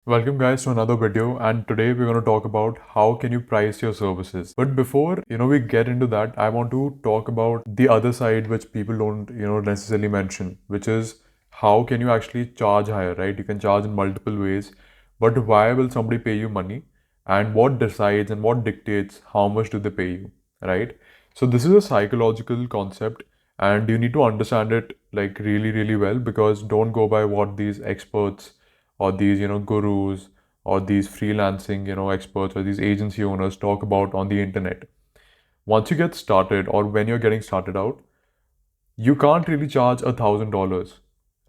Welcome guys to another video, and today we're going to talk about how can you price your services. But before we get into that, I want to talk about the other side which people don't necessarily mention, which is how can you actually charge higher, right? You can charge in multiple ways, but why will somebody pay you money, and what decides and what dictates how much do they pay you, right? So this is a psychological concept, and you need to understand it like really well, because don't go by what these experts or these gurus or these freelancing experts or these agency owners talk about on the internet. Once you get started, or when you're getting started out, you can't really charge $1,000,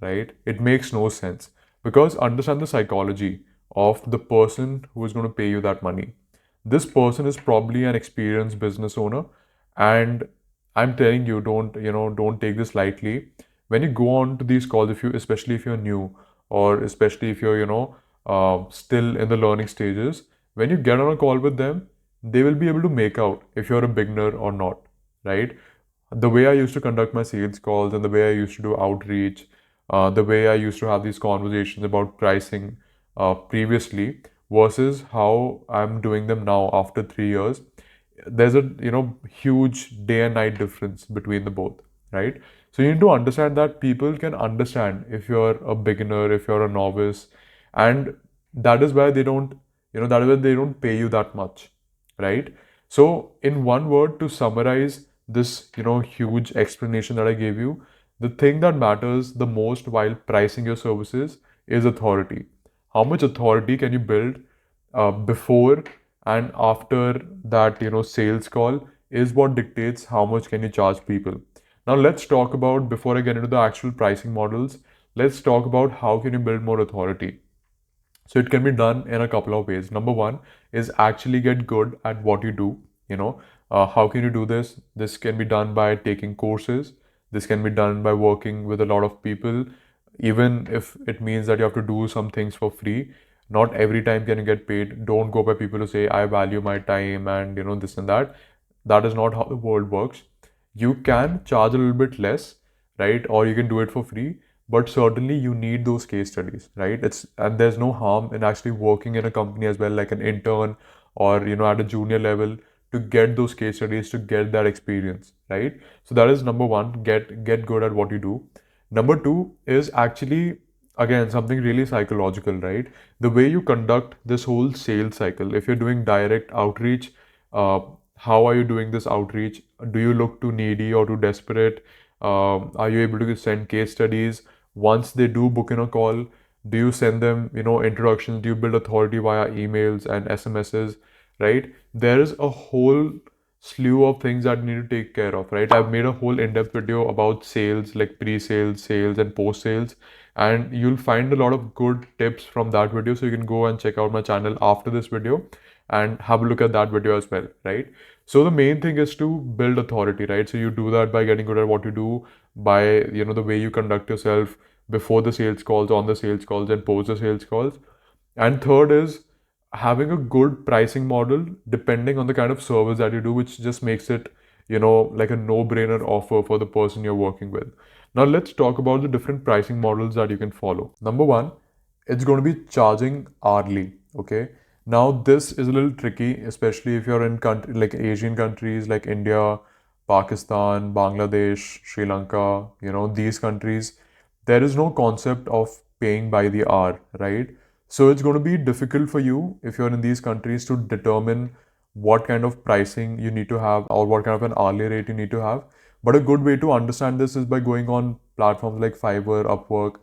right? It makes no sense, because understand the psychology of the person who is going to pay you that money. This person is probably an experienced business owner, and I'm telling you, don't take this lightly. When you go on to these calls, if you especially if you're new, or especially if you're still in the learning stages, when you get on a call with them, they will be able to make out if you're a beginner or not, right? The way I used to conduct my sales calls, and the way I used to do outreach, the way I used to have these conversations about pricing previously versus how I'm doing them now after 3 years, there's a huge day and night difference between the both, right? So you need to understand that people can understand if you're a beginner, if you're a novice, and that is why they don't that is why they don't pay you that much, right? So in one word, to summarize this huge explanation that I gave you, the thing that matters the most while pricing your services is authority. How much authority can you build before and after that sales call is what dictates how much can you charge people. Now let's talk about, before I get into the actual pricing models, let's talk about how can you build more authority. So it can be done in a couple of ways. Number one is actually get good at what you do. How can you do this? This can be done by taking courses. This can be done by working with a lot of people, even if it means that you have to do some things for free. Not every time can you get paid. Don't go by people who say, I value my time and this and that. That is not how the world works. You can charge a little bit less, right? Or you can do it for free, but certainly you need those case studies, right? And there's no harm in actually working in a company as well, like an intern, or at a junior level, to get those case studies, to get that experience, right? So that is number one, get good at what you do. Number two is actually, again, something really psychological, right? The way you conduct this whole sales cycle. If you're doing direct outreach, uh, how are you doing this outreach? Do you look too needy or too desperate? Are you able to send case studies? Once they do book in a call, do you send them introductions? Do you build authority via emails and SMSs, right? There is a whole slew of things that you need to take care of, right? I've made a whole in-depth video about sales, like pre-sales, sales, and post-sales, and you'll find a lot of good tips from that video. So you can go and check out my channel after this video and have a look at that video as well, right? So the main thing is to build authority, right? So you do that by getting good at what you do, by the way you conduct yourself before the sales calls, on the sales calls, and post the sales calls. And third is having a good pricing model depending on the kind of service that you do, which just makes it like a no-brainer offer for the person you're working with. Now let's talk about the different pricing models that you can follow. Number one, it's going to be charging hourly. Okay, now this is a little tricky, especially if you're in country like Asian countries like India, Pakistan, Bangladesh, Sri Lanka, these countries. There is no concept of paying by the hour, right? So it's going to be difficult for you if you're in these countries to determine what kind of pricing you need to have, or what kind of an hourly rate you need to have. But a good way to understand this is by going on platforms like Fiverr, Upwork,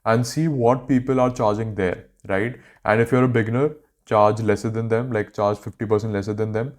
and see what people are charging there, right? And if you're a beginner, charge lesser than them, like charge 50% lesser than them.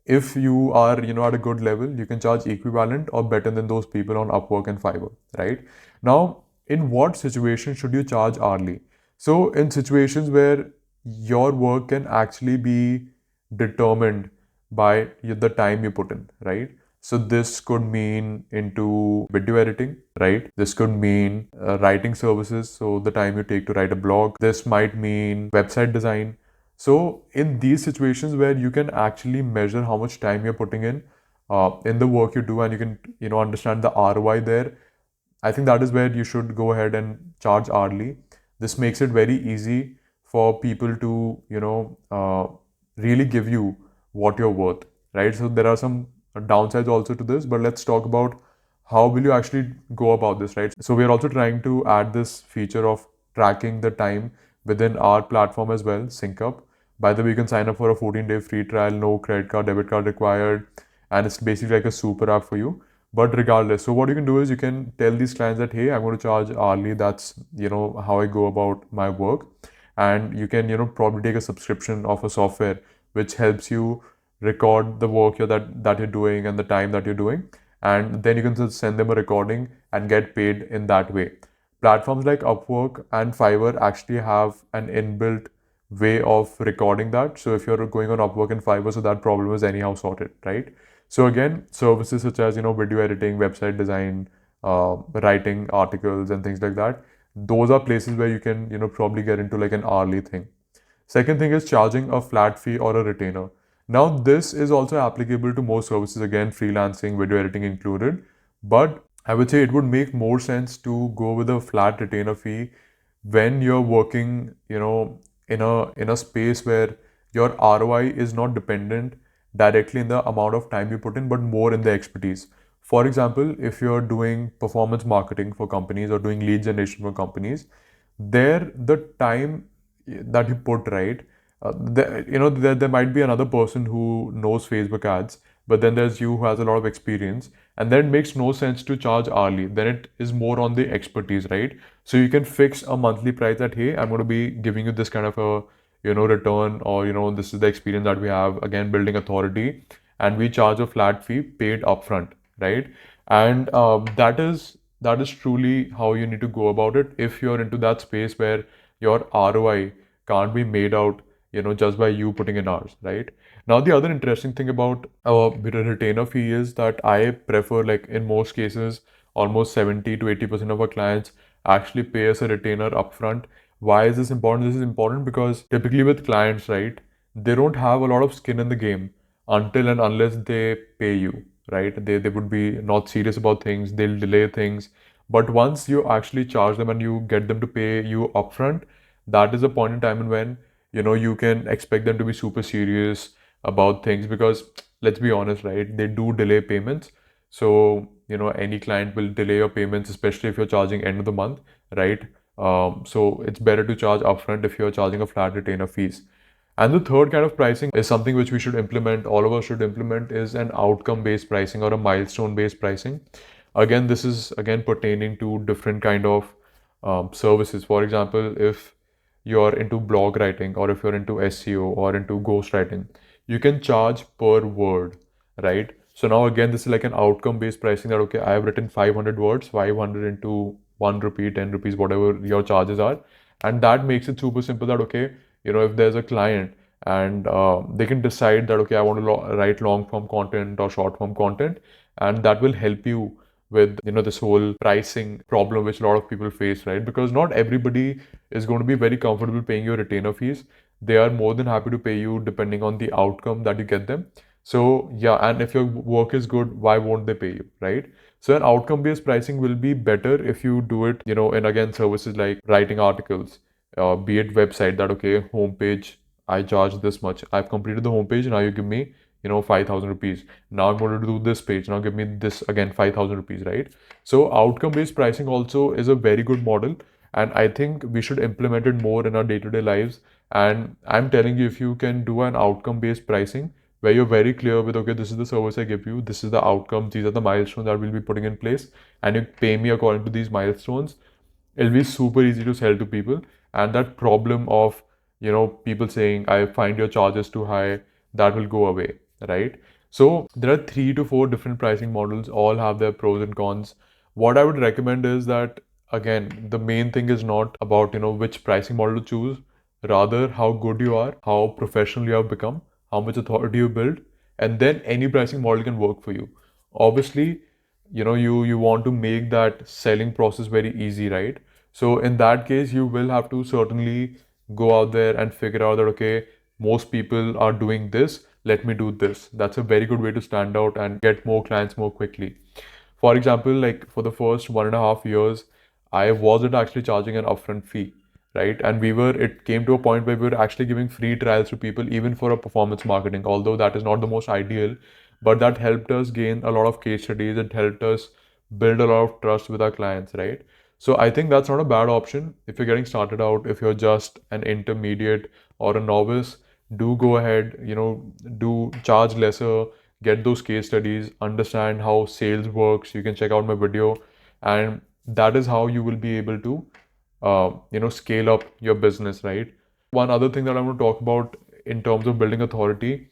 If you are at a good level, you can charge equivalent or better than those people on Upwork and Fiverr, right? Now, in what situation should you charge hourly? So in situations where your work can actually be determined by the time you put in, right? So this could mean into video editing, right? This could mean writing services, so the time you take to write a blog. This might mean website design. So in these situations where you can actually measure how much time you're putting in the work you do, and you can understand the ROI there, I think that is where you should go ahead and charge hourly. This makes it very easy for people to, really give you what you're worth, right? So there are some downsides also to this, but let's talk about how will you actually go about this, right? So we're also trying to add this feature of tracking the time within our platform as well, Syncupp. By the way, you can sign up for a 14-day free trial, no credit card, debit card required, and it's basically like a super app for you. But regardless, so what you can do is you can tell these clients that, hey, I'm going to charge hourly. That's, how I go about my work. And you can, probably take a subscription of a software which helps you record the work that you're doing and the time that you're doing. And then you can just send them a recording and get paid in that way. Platforms like Upwork and Fiverr actually have an inbuilt way of recording that. So if you're going on Upwork and Fiverr, so that problem is anyhow sorted, right? So again, services such as, video editing, website design, writing articles and things like that, those are places where you can, probably get into like an hourly thing. Second thing is charging a flat fee or a retainer. Now, this is also applicable to most services, again, freelancing, video editing included. But I would say it would make more sense to go with a flat retainer fee when you're working, in a space where your ROI is not dependent directly in the amount of time you put in, but more in the expertise. For example, if you're doing performance marketing for companies or doing lead generation for companies, there the time that you put, right, there might be another person who knows Facebook ads, but then there's you who has a lot of experience, and then it makes no sense to charge hourly. Then it is more on the expertise, right? So you can fix a monthly price that, hey, I'm going to be giving you this kind of a, return, or, this is the experience that we have, again, building authority, and we charge a flat fee paid upfront, right? And that is truly how you need to go about it if you're into that space where your ROI can't be made out, just by you putting in hours, right? Now, the other interesting thing about a retainer fee is that I prefer, like in most cases, almost 70 to 80% of our clients actually pay us a retainer upfront. Why is this important? This is important because typically with clients, right, they don't have a lot of skin in the game until and unless they pay you, right? They would be not serious about things, they'll delay things. But once you actually charge them and you get them to pay you upfront, that is a point in time when you can expect them to be super serious about things, because let's be honest, right, they do delay payments. So any client will delay your payments, especially if you're charging end of the month, right? So it's better to charge upfront if you're charging a flat retainer fees. And the third kind of pricing is something which we should implement, all of us should implement, is an outcome based pricing or a milestone based pricing. Again, this is again pertaining to different kind of services. For example, if you're into blog writing, or if you're into SEO or into ghostwriting, you can charge per word, right? So now again, this is like an outcome based pricing that, okay, I have written 500 words, 500 into 1 rupee, 10 rupees, whatever your charges are. And that makes it super simple that, okay, if there's a client and they can decide that, okay, I want to write long form content or short form content, and that will help you with this whole pricing problem which a lot of people face, right? Because not everybody is going to be very comfortable paying your retainer fees. They are more than happy to pay you depending on the outcome that you get them. So yeah, and if your work is good, why won't they pay you, right? So an outcome based pricing will be better if you do it, and again, services like writing articles, be it website that, okay, homepage, I charge this much. I've completed the homepage. Now you give me, 5,000 rupees. Now I'm going to do this page. Now give me this again, 5,000 rupees, right? So outcome based pricing also is a very good model. And I think we should implement it more in our day-to-day lives. And I'm telling you, if you can do an outcome based pricing where you're very clear with, okay, this is the service I give you, this is the outcomes, these are the milestones that we'll be putting in place, and you pay me according to these milestones, it'll be super easy to sell to people. And that problem of people saying, I find your charges too high, that will go away, right? So there are 3 to 4 different pricing models, all have their pros and cons. What I would recommend is that, again, the main thing is not about which pricing model to choose, rather how good you are, how professional you have become, how much authority you build, and then any pricing model can work for you. Obviously, you want to make that selling process very easy, right? So in that case, you will have to certainly go out there and figure out that, okay, most people are doing this, let me do this. That's a very good way to stand out and get more clients more quickly. For example, like for the first 1.5 years, I wasn't actually charging an upfront fee, right? And it came to a point where we were actually giving free trials to people, even for a performance marketing, although that is not the most ideal, but that helped us gain a lot of case studies. It helped us build a lot of trust with our clients, right? So I think that's not a bad option. If you're getting started out, if you're just an intermediate or a novice, do go ahead, do charge lesser, get those case studies, understand how sales works. You can check out my video, and that is how you will be able to scale up your business, right? One other thing that I want to talk about in terms of building authority.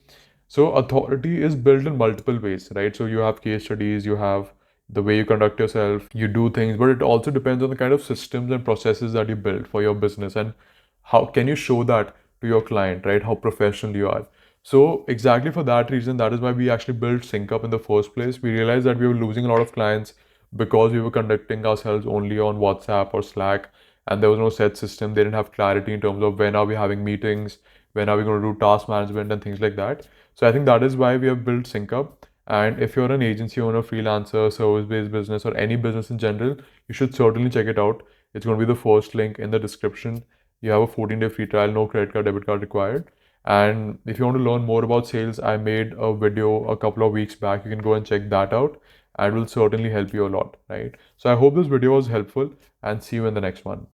So authority is built in multiple ways, right? So you have case studies, you have the way you conduct yourself, you do things, but it also depends on the kind of systems and processes that you build for your business, and how can you show that to your client, right? How professional you are. So exactly for that reason, that is why we actually built Syncupp in the first place. We realized that we were losing a lot of clients because we were conducting ourselves only on WhatsApp or Slack, and there was no set system. They didn't have clarity in terms of when are we having meetings, when are we going to do task management and things like that. So I think that is why we have built Syncupp. And if you're an agency owner, freelancer, service-based business, or any business in general, you should certainly check it out. It's going to be the first link in the description. You have a 14-day free trial, no credit card, debit card required. And if you want to learn more about sales, I made a video a couple of weeks back. You can go and check that out, and will certainly help you a lot, right? So I hope this video was helpful, and see you in the next one.